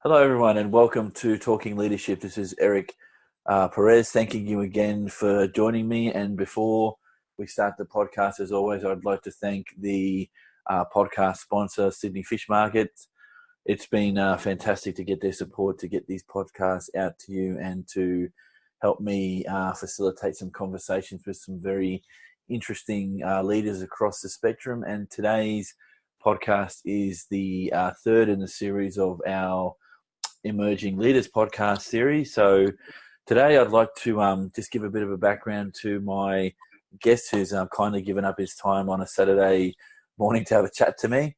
Hello, everyone, and welcome to Talking Leadership. This is Eric Perez. Thanking you again for joining me. And before we start the podcast, as always, I'd like to thank the podcast sponsor, Sydney Fish Market. It's been fantastic to get their support, to get these podcasts out to you, and to help me facilitate some conversations with some very interesting leaders across the spectrum. And today's podcast is the third in the series of our Emerging Leaders podcast series. So today I'd like to just give a bit of a background to my guest who's kindly given up his time on a Saturday morning to have a chat to me.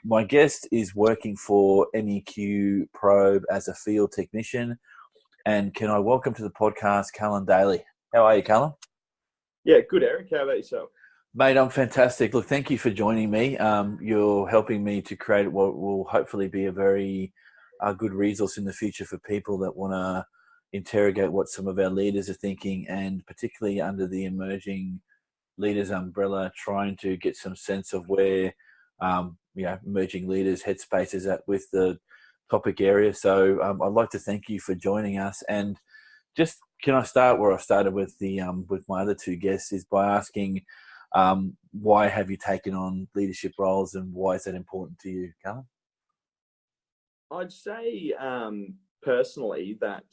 My guest is working for MEQ Probe as a field technician. And can I welcome to the podcast Callan Daley? How are you, Callan? Yeah, good, Eric. How about yourself? Mate, I'm fantastic. Look, thank you for joining me. You're helping me to create what will hopefully be a very good resource in the future for people that want to interrogate what some of our leaders are thinking, and particularly under the emerging leaders umbrella, trying to get some sense of where emerging leaders headspace is at with the topic area. So I'd like to thank you for joining us. And just can I start where I started with the with my other two guests, is by asking why have you taken on leadership roles, and why is that important to you, Callan? I'd say personally that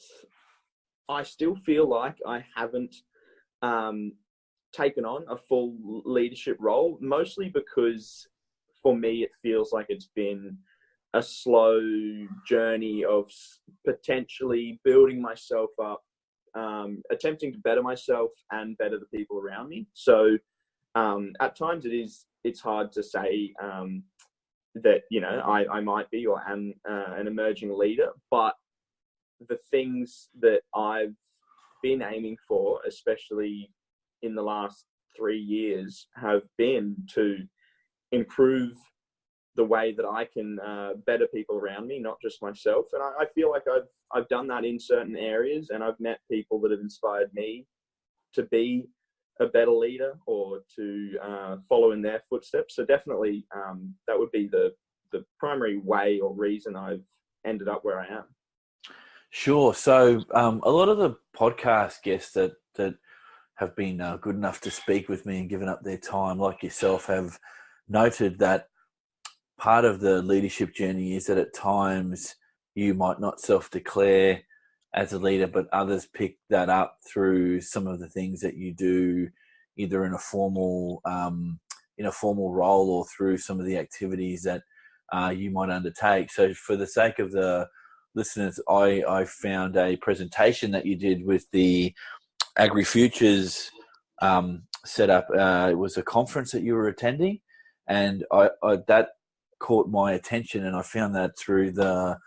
I still feel like I haven't taken on a full leadership role, mostly because for me it feels like it's been a slow journey of potentially building myself up, attempting to better myself and better the people around me. So at times it's hard to say that, I might be or am an emerging leader, but the things that I've been aiming for, especially in the last 3 years, have been to improve the way that I can better people around me, not just myself. And I feel like I've done that in certain areas, and I've met people that have inspired me to be a better leader or to follow in their footsteps. So definitely that would be the primary way or reason I've ended up where I am. Sure. So a lot of the podcast guests that have been good enough to speak with me and given up their time, like yourself, have noted that part of the leadership journey is that at times you might not self-declare as a leader, but others pick that up through some of the things that you do, either in a formal role or through some of the activities that you might undertake. So for the sake of the listeners, I found a presentation that you did with the AgriFutures setup. It was a conference that you were attending, and I that caught my attention, and I found that through the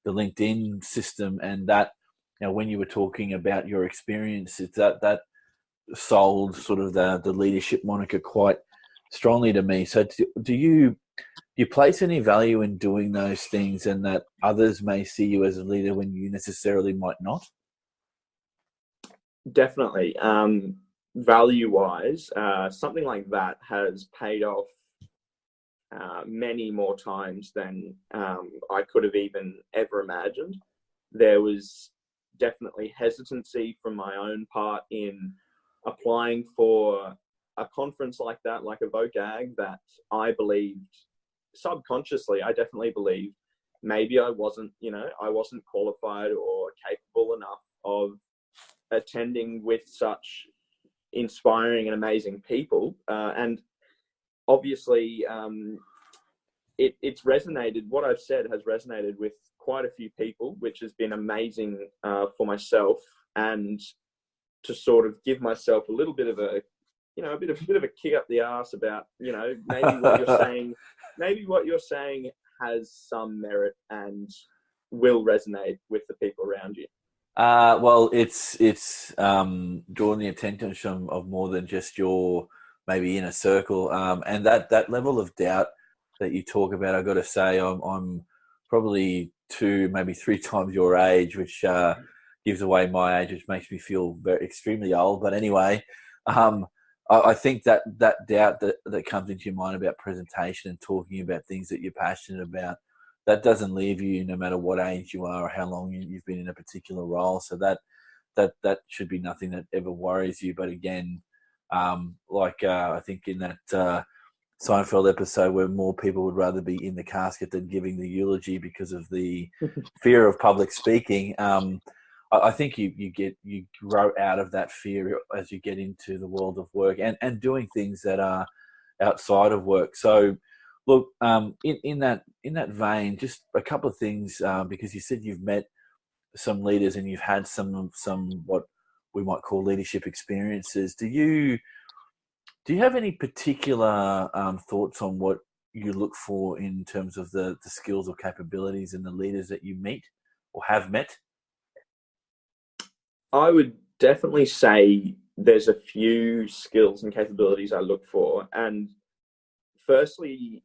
LinkedIn system, and that, when you were talking about your experience, it's that sold sort of the leadership moniker quite strongly to me. So do you place any value in doing those things, and that others may see you as a leader when you necessarily might not? Definitely. Value-wise, something like that has paid off many more times than I could have even ever imagined. There was definitely hesitancy from my own part in applying for a conference like that, like a VOCAG, that I believed subconsciously, I definitely believed maybe I wasn't qualified or capable enough of attending with such inspiring and amazing people. And obviously, it's resonated. What I've said has resonated with quite a few people, which has been amazing for myself, and to sort of give myself a little bit of a bit of a kick up the arse about, maybe what you're saying has some merit and will resonate with the people around you. Well, it's drawing the attention of more than just your maybe inner circle, and that level of doubt that you talk about. I got to say, I'm probably 2, maybe 3 times your age, which gives away my age, which makes me feel extremely old. But anyway, I think that doubt that comes into your mind about presentation and talking about things that you're passionate about that doesn't leave you no matter what age you are or how long you've been in a particular role. So that should be nothing that ever worries you. But again, I think in that Seinfeld episode where more people would rather be in the casket than giving the eulogy because of the fear of public speaking. I think you grow out of that fear as you get into the world of work and doing things that are outside of work. So, look, in that vein, just a couple of things because you said you've met some leaders and you've had some what we might call leadership experiences. Do you have any particular thoughts on what you look for in terms of the skills or capabilities in the leaders that you meet or have met? I would definitely say there's a few skills and capabilities I look for. And firstly,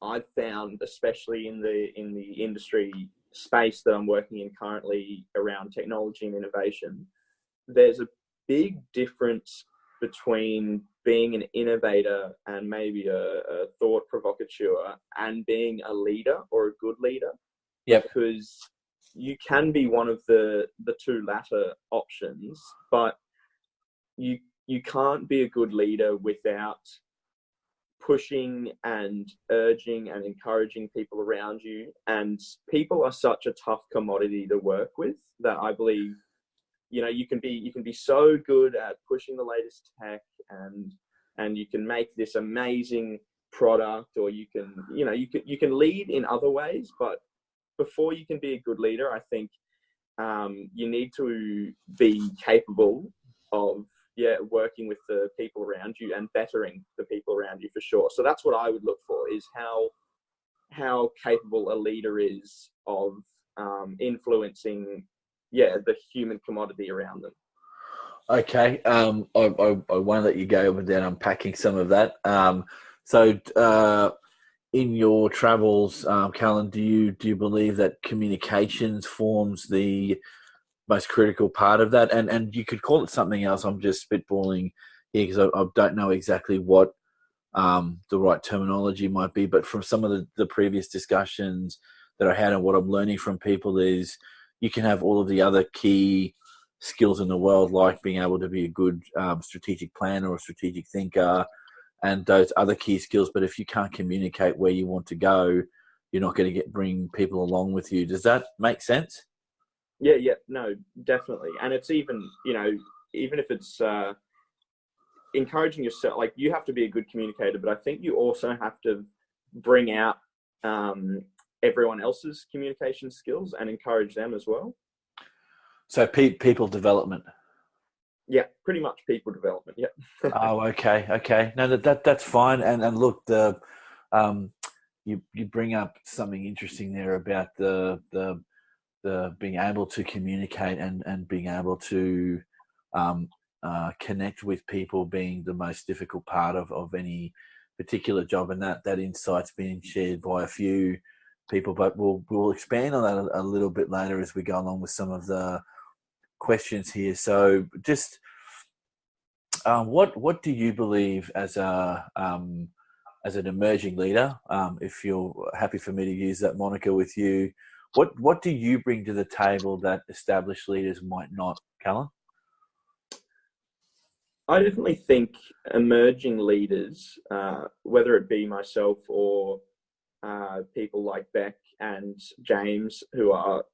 I've found, especially in the industry space that I'm working in currently around technology and innovation, there's a big difference between being an innovator and maybe a thought provocateur and being a leader or a good leader. Yep. Because you can be one of the two latter options, but you can't be a good leader without pushing and urging and encouraging people around you. And people are such a tough commodity to work with that I believe, you can be so good at pushing the latest tech and you can make this amazing product, or you can lead in other ways, but before you can be a good leader, I think you need to be capable of working with the people around you and bettering the people around you for sure. So that's what I would look for, is how capable a leader is of influencing the human commodity around them. Okay, I won't let you go without unpacking some of that. So in your travels, Callan, do you believe that communications forms the most critical part of that? And you could call it something else. I'm just spitballing here because I don't know exactly what the right terminology might be. But from some of the previous discussions that I had and what I'm learning from people is you can have all of the other key skills in the world, like being able to be a good strategic planner or strategic thinker, and those other key skills. But if you can't communicate where you want to go, you're not going to bring people along with you. Does that make sense? Yeah, no, definitely. And it's even if it's encouraging yourself, like, you have to be a good communicator, but I think you also have to bring out everyone else's communication skills and encourage them as well. So people development. Yeah, pretty much people development. Yeah. Oh, okay. No, that's fine. And look, you bring up something interesting there about the being able to communicate and being able to connect with people being the most difficult part of any particular job, and that insight's being shared by a few people. But we'll expand on that a little bit later as we go along with some of the questions here. So just what do you believe as an emerging leader, if you're happy for me to use that moniker with you, what do you bring to the table that established leaders might not, Callan? I definitely think emerging leaders, whether it be myself or people like Beck and James, who are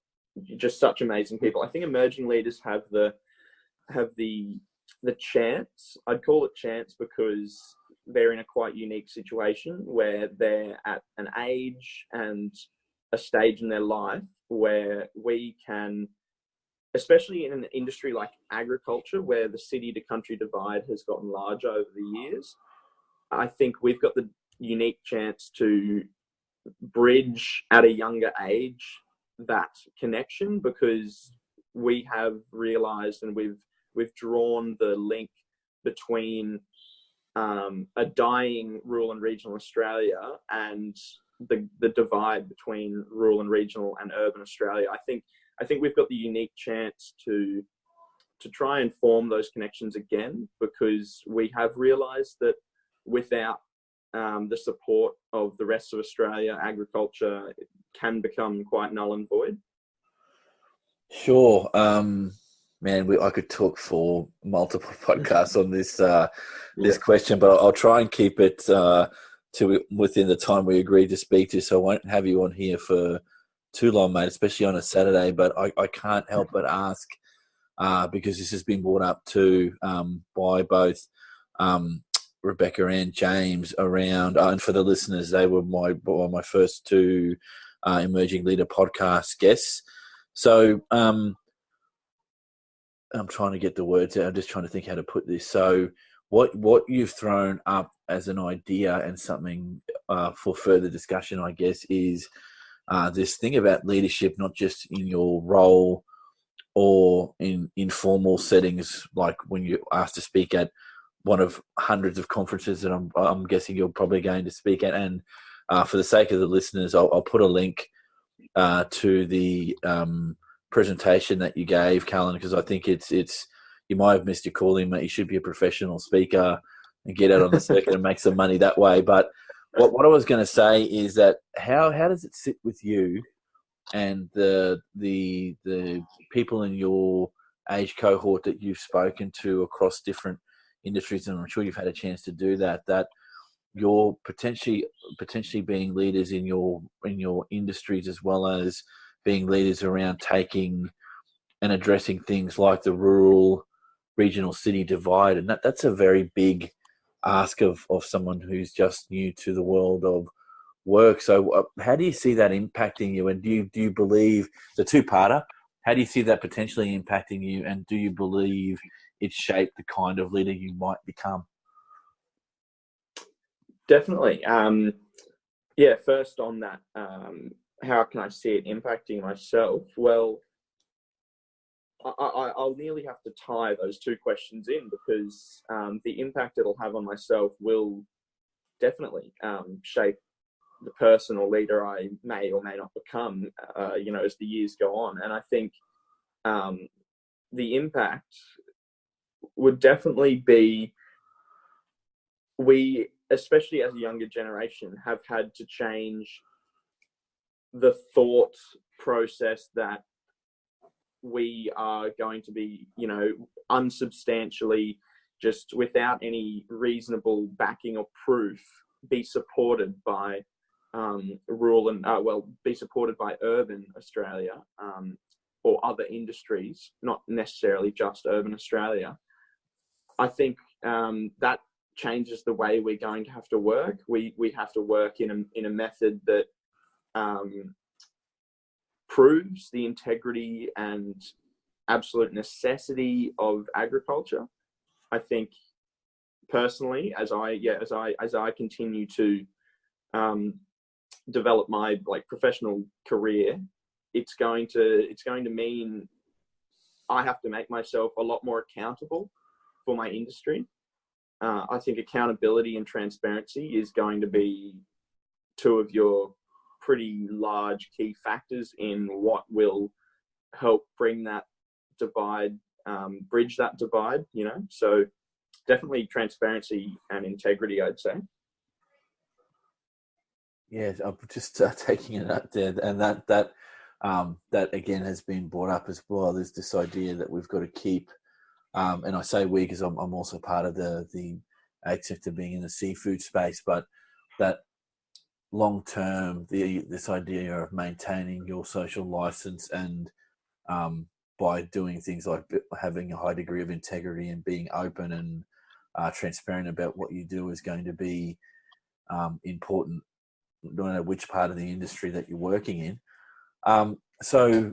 just such amazing people, I think emerging leaders have the chance. I'd call it chance because they're in a quite unique situation where they're at an age and a stage in their life where we can, especially in an industry like agriculture, where the city to country divide has gotten larger over the years, I think we've got the unique chance to bridge at a younger age that connection, because we have realized and we've drawn the link between a dying rural and regional Australia and the divide between rural and regional and urban Australia. I think we've got the unique chance to try and form those connections again, because we have realized that without the support of the rest of Australia, agriculture, can become quite null and void? Sure. Man, I could talk for multiple podcasts on this this question, but I'll try and keep it to within the time we agreed to speak to. So I won't have you on here for too long, mate, especially on a Saturday. But I can't help but ask because this has been brought up too by both Rebecca and James around, and for the listeners, they were my first two Emerging Leader podcast guests. So I'm trying to get the words out. I'm just trying to think how to put this. So what you've thrown up as an idea and something for further discussion, I guess, is this thing about leadership, not just in your role or in informal settings, like when you're asked to speak at one of hundreds of conferences that I'm guessing you're probably going to speak at. And for the sake of the listeners, I'll put a link to the presentation that you gave, Callan, because I think it's you might have missed your calling, mate. You should be a professional speaker and get out on the circuit and make some money that way. But what I was going to say is that how does it sit with you and the people in your age cohort that you've spoken to across different industries, and I'm sure you've had a chance to do that you're potentially being leaders in your industries, as well as being leaders around taking and addressing things like the rural regional city divide, and that's a very big ask of someone who's just new to the world of work. So how do you see that impacting you, and do you believe the two-parter, how do you see that potentially impacting you, and do you believe it shaped the kind of leader you might become? Definitely. First on that, how can I see it impacting myself? Well, I'll nearly have to tie those two questions in, because the impact it'll have on myself will definitely shape the person or leader I may or may not become, as the years go on. And I think the impact would definitely be, we, especially as a younger generation, have had to change the thought process that we are going to be, unsubstantially, just without any reasonable backing or proof, be supported by rural and be supported by urban Australia or other industries, not necessarily just urban Australia. I think that changes the way we're going to have to work. We have to work in a method that proves the integrity and absolute necessity of agriculture. I think personally, as I continue to develop my professional career, it's going to mean I have to make myself a lot more accountable for my industry. I think accountability and transparency is going to be two of your pretty large key factors in what will help bring that divide, bridge that divide, So definitely transparency and integrity, I'd say. Yes, I'm just taking it up there, and that again has been brought up as well. There's this idea that we've got to keep, and I say we because I'm also part of the ag sector, being in the seafood space, but that long term, this idea of maintaining your social license and by doing things like having a high degree of integrity and being open and transparent about what you do is going to be important, no matter which part of the industry that you're working in. So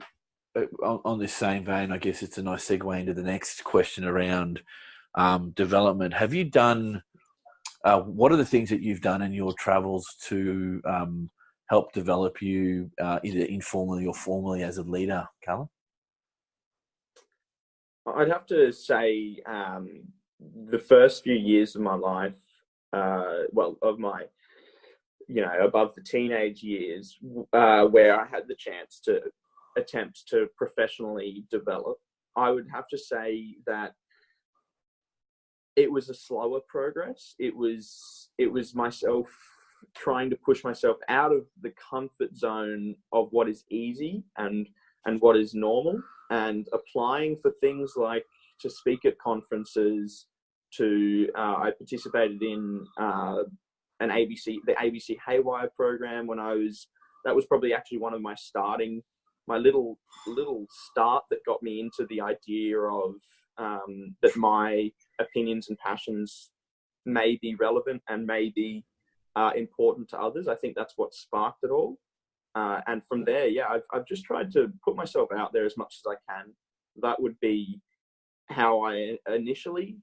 on this same vein, I guess it's a nice segue into the next question around development. Have you done, what are the things that you've done in your travels to help develop you either informally or formally as a leader, Callan? I'd have to say the first few years of my life, of my, above the teenage years, where I had the chance to attempt to professionally develop, I would have to say that it was a slower progress. It was myself trying to push myself out of the comfort zone of what is easy and what is normal, and applying for things like to speak at conferences. I participated in the ABC Haywire program when that was probably actually one of my little start that got me into the idea of that my opinions and passions may be relevant and may be important to others. I think that's what sparked it all. And from there, I've just tried to put myself out there as much as I can. That would be how I initially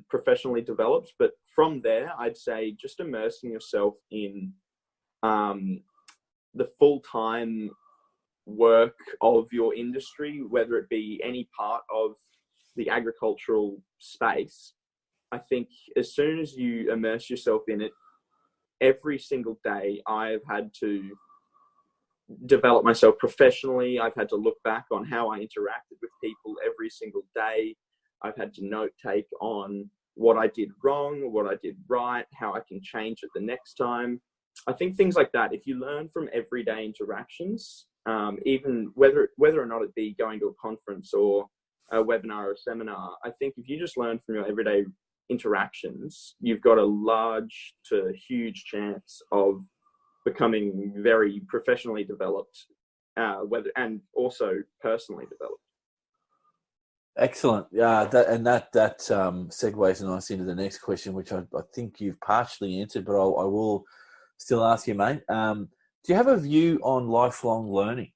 professionally developed. But from there, I'd say just immersing yourself in the full-time work of your industry, whether it be any part of the agricultural space. I think as soon as you immerse yourself in it, every single day I've had to develop myself professionally. I've had to look back on how I interacted with people every single day. I've had to note take on what I did wrong, what I did right, how I can change it the next time. I think things like that, if you learn from everyday interactions, even whether or not it be going to a conference or a webinar or a seminar, I think if you just learn from your everyday interactions, you've got a large to huge chance of becoming very professionally developed, and also personally developed. Excellent. Yeah, that segues nice into the next question, which I think you've partially answered, but I will still ask you, mate. Do you have a view on lifelong learning?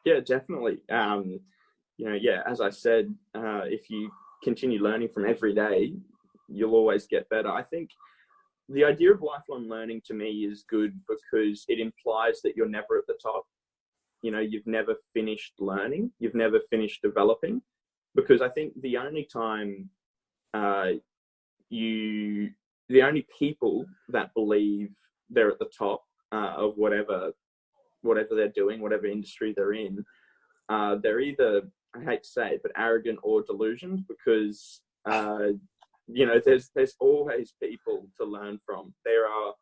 Yeah, definitely. As I said, if you continue learning from every day, you'll always get better. I think the idea of lifelong learning to me is good because it implies that you're never at the top. You've never finished learning, you've never finished developing, because I think the only time the only people that believe they're at the top of whatever they're doing, whatever industry they're in, they're either, I hate to say it, but arrogant or delusioned, because there's always people to learn from. There are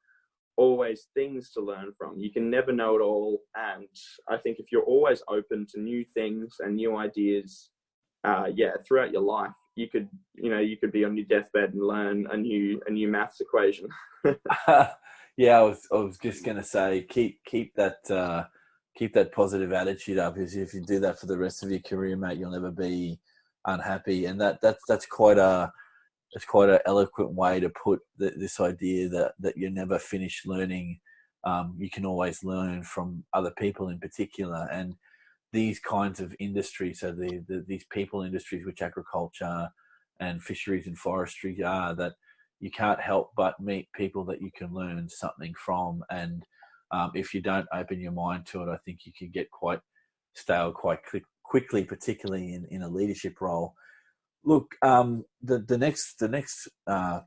always things to learn from. You can never know it all, and I think if you're always open to new things and new ideas, throughout your life, you could be on your deathbed and learn a new maths equation. Yeah, I was just going to say, keep that positive attitude up, because if you do that for the rest of your career, mate, you'll never be unhappy. And that's quite an eloquent way to put this idea that you're never finished learning. You can always learn from other people in particular, and these kinds of industries, so these people industries, which agriculture and fisheries and forestry are, that you can't help but meet people that you can learn something from. And if you don't open your mind to it, I think you can get quite stale quite quickly, particularly in a leadership role. Look, the next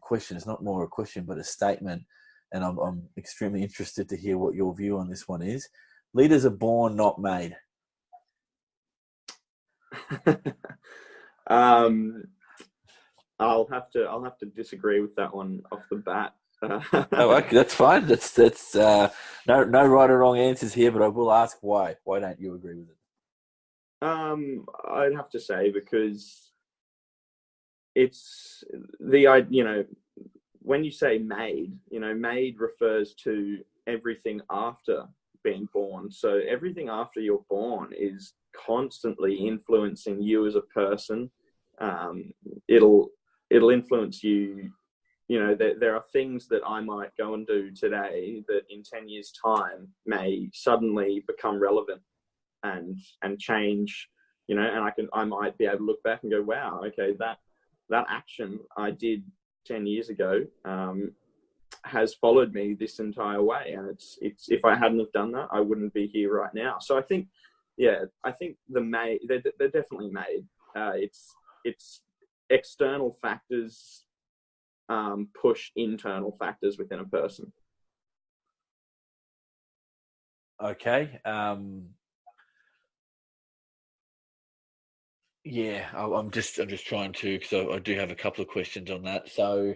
question is not more a question but a statement, and I'm extremely interested to hear what your view on this one is. Leaders are born, not made. I'll have to disagree with that one off the bat. Oh, okay, that's fine. That's no right or wrong answers here, but I will ask why. Why don't you agree with it? I'd have to say because it's when you say made, made refers to everything after being born. So everything after you're born is constantly influencing you as a person. It'll influence you. There are things that I might go and do today that in 10 years' time may suddenly become relevant and change. And I might be able to look back and go, wow, okay, that action I did 10 years ago has followed me this entire way, and it's if I hadn't have done that, I wouldn't be here right now. So I think they're definitely made. It's external factors push internal factors within a person. Okay. Yeah, I'm just trying to, because I do have a couple of questions on that. So,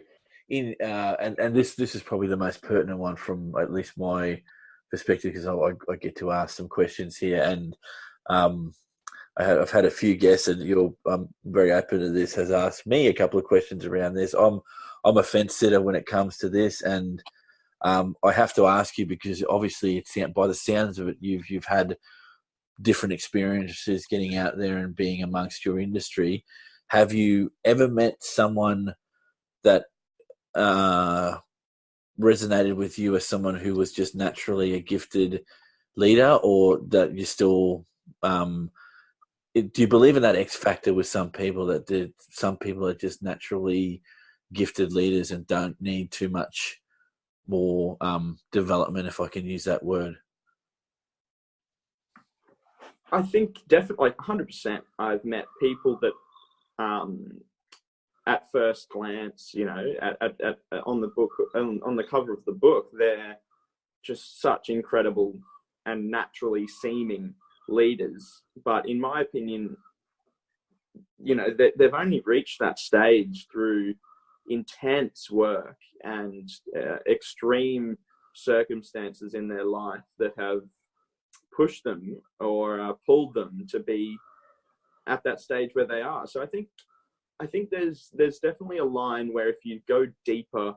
and this is probably the most pertinent one from at least my perspective, because I get to ask some questions here, and I've had a few guests, and I'm very open to this, has asked me a couple of questions around this. I'm a fence sitter when it comes to this, and I have to ask you, because obviously it's by the sounds of it, you've had different experiences getting out there and being amongst your industry. Have you ever met someone that resonated with you as someone who was just naturally a gifted leader, or that you still do you believe in that X factor with some people, that some people are just naturally gifted leaders and don't need too much more development, if I can use that word? I think definitely, 100%. I've met people that, at first glance, on the book, on the cover of the book, they're just such incredible and naturally seeming leaders. But in my opinion, they've only reached that stage through intense work and extreme circumstances in their life that have pushed them or pulled them to be at that stage where they are. So I think there's definitely a line where if you go deeper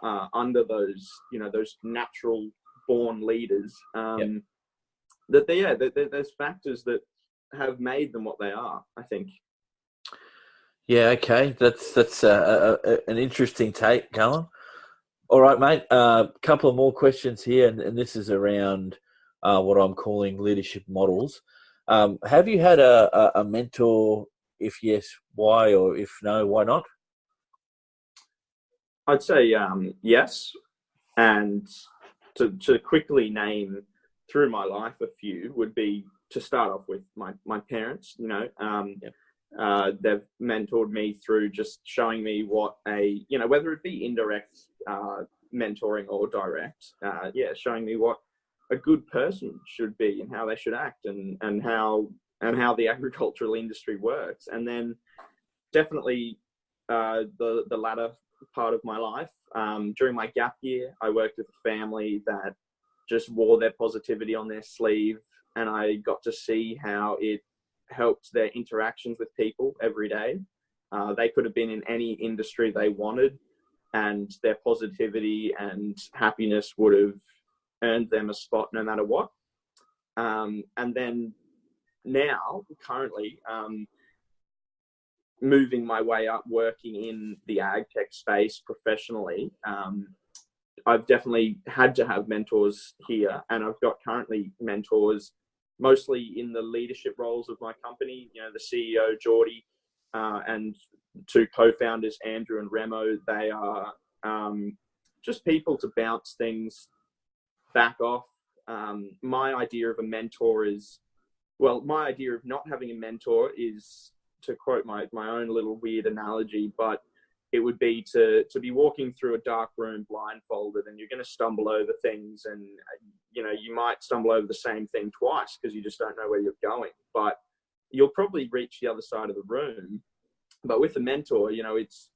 under those natural born leaders, there's factors that have made them what they are, I think. Yeah, okay, that's an interesting take, Callan. All right, mate. A couple of more questions here, and this is around what I'm calling leadership models. Have you had a mentor? If yes, why? Or if no, why not? I'd say yes. And to quickly name through my life a few would be, to start off with, my parents. They've mentored me through just showing me what whether it be indirect mentoring or direct, showing me what a good person should be and how they should act, and how the agricultural industry works. And then definitely the latter part of my life, during my gap year, I worked with a family that just wore their positivity on their sleeve, and I got to see how it helped their interactions with people every day. They could have been in any industry they wanted, and their positivity and happiness would have earned them a spot no matter what. And then now, currently, moving my way up, working in the ag tech space professionally, I've definitely had to have mentors here, and I've got currently mentors mostly in the leadership roles of my company. The CEO, Geordie, and two co-founders, Andrew and Remo. They are just people to bounce things back off. My idea of a mentor is, my idea of not having a mentor is, to quote my own little weird analogy, but it would be to be walking through a dark room blindfolded, and you're going to stumble over things, and you might stumble over the same thing twice because you just don't know where you're going, but you'll probably reach the other side of the room. But with a mentor, it's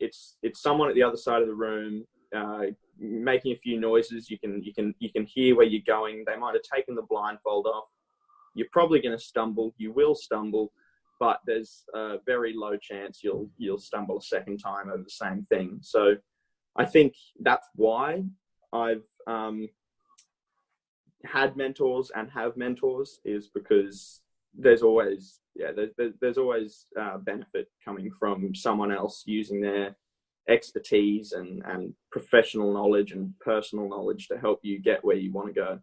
someone at the other side of the room, making a few noises. You can hear where you're going. They might have taken the blindfold off. You're probably going to stumble. You will stumble, but there's a very low chance you'll stumble a second time over the same thing. So I think that's why I've had mentors and have mentors, is because there's always benefit coming from someone else using their expertise and professional knowledge and personal knowledge to help you get where you want to go.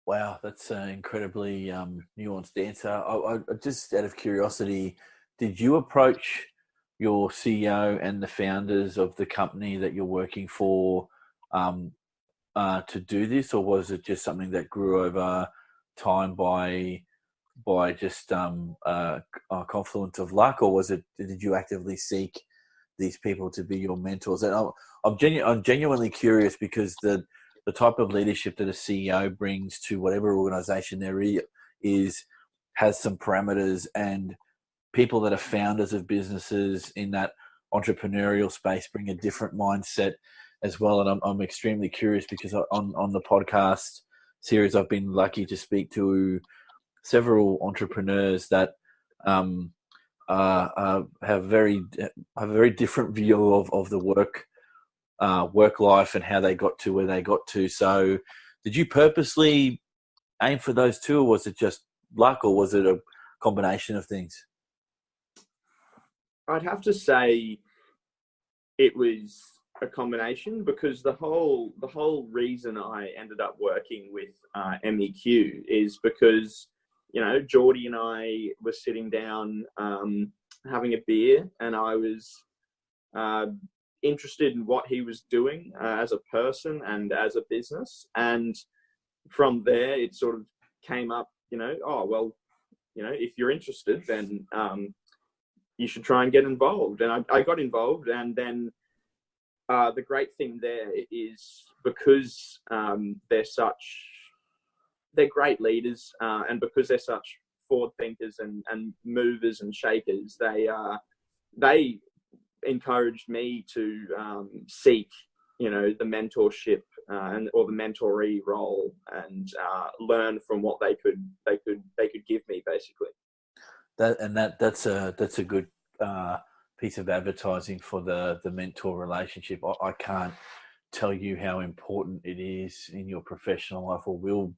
Wow, that's an incredibly nuanced answer. I just out of curiosity, did you approach your CEO and the founders of the company that you're working for to do this, or was it just something that grew over time by just a confluence of luck, or did you actively seek these people to be your mentors? And I'm genuinely curious, because the type of leadership that a CEO brings to whatever organization there is has some parameters, and people that are founders of businesses, in that entrepreneurial space bring a different mindset as well. And I'm extremely curious because on the podcast series, I've been lucky to speak to several entrepreneurs that have a very different view of the work life and how they got to where they got to. So did you purposely aim for those two, or was it just luck, or was it a combination of things? I'd have to say it was a combination, because the whole reason I ended up working with MEQ is because, Geordie and I were sitting down having a beer, and I was interested in what he was doing as a person and as a business. And from there, it sort of came up, if you're interested, then you should try and get involved. And I got involved, and then the great thing there is because they're great leaders, and because they're such forward thinkers and movers and shakers, they encouraged me to seek, the mentorship or the mentoree role, and learn from what they could give me, basically. That's a good piece of advertising for the mentor relationship. I can't tell you how important it is in your professional life, or will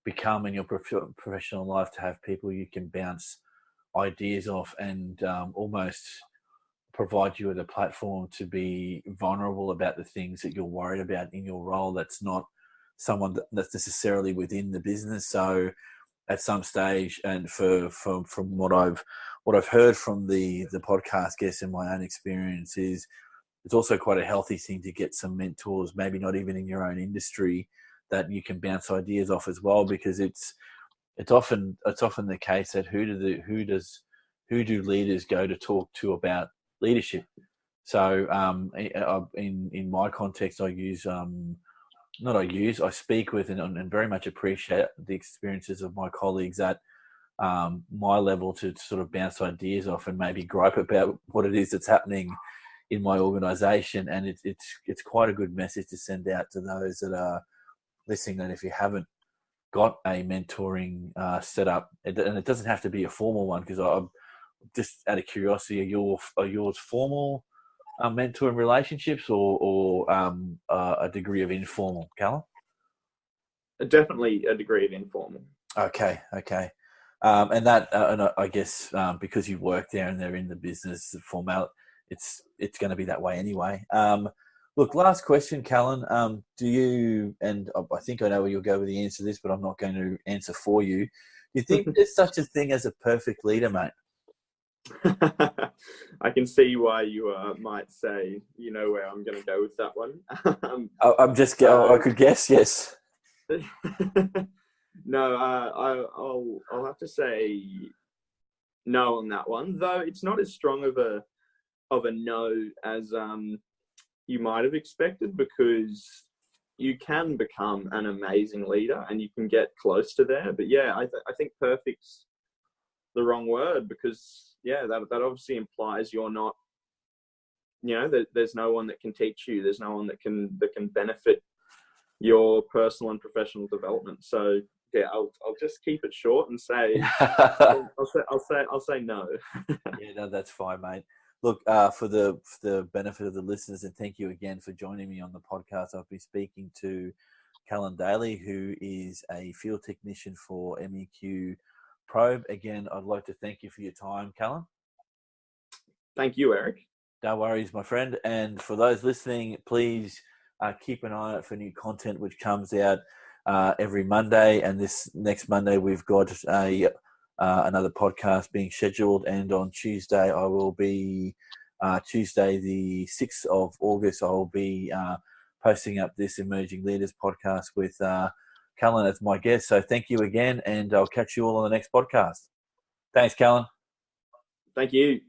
become in your professional life, to have people you can bounce ideas off and almost provide you with a platform to be vulnerable about the things that you're worried about in your role. That's not someone that's necessarily within the business. So at some stage, and from what I've heard from the podcast guests and my own experience, is it's also quite a healthy thing to get some mentors, maybe not even in your own industry, that you can bounce ideas off as well, because it's often the case that who do leaders go to talk to about leadership? So in my context, I speak with and very much appreciate the experiences of my colleagues at my level, to sort of bounce ideas off and maybe gripe about what it is that's happening in my organization. And it's quite a good message to send out to those that are listening, that if you haven't got a mentoring set up, and it doesn't have to be a formal one, because I'm just out of curiosity, are yours formal mentoring relationships, or a degree of informal, Callan? Definitely a degree of informal. Okay. And that, and I guess because you work there and they're in the business formal, it's going to be that way anyway. Look, last question, Callan. Do you, and I think I know where you'll go with the answer to this, but I'm not going to answer for you. Do you think there's such a thing as a perfect leader, mate? I can see why you might say, where I'm going to go with that one. I could guess, yes. No, I'll have to say no on that one, though it's not as strong of a no as you might have expected, because you can become an amazing leader and you can get close to there. But yeah, I think perfect's the wrong word, because that obviously implies you're not, there's no one that can teach you, there's no one that can benefit your personal and professional development. So yeah, I'll just keep it short and say I'll say no. Yeah, no, that's fine, mate. Look, for the benefit of the listeners, and thank you again for joining me on the podcast. I've been speaking to Callan Daley, who is a field technician for MEQ Probe. Again, I'd like to thank you for your time, Callan. Thank you, Eric. No worries, my friend. And for those listening, please keep an eye out for new content which comes out every Monday. And this next Monday, we've got another podcast being scheduled. And on Tuesday, I will be Tuesday the 6th of August. I will be posting up this Emerging Leaders podcast with Callan as my guest. So thank you again, and I'll catch you all on the next podcast. Thanks, Callan. Thank you.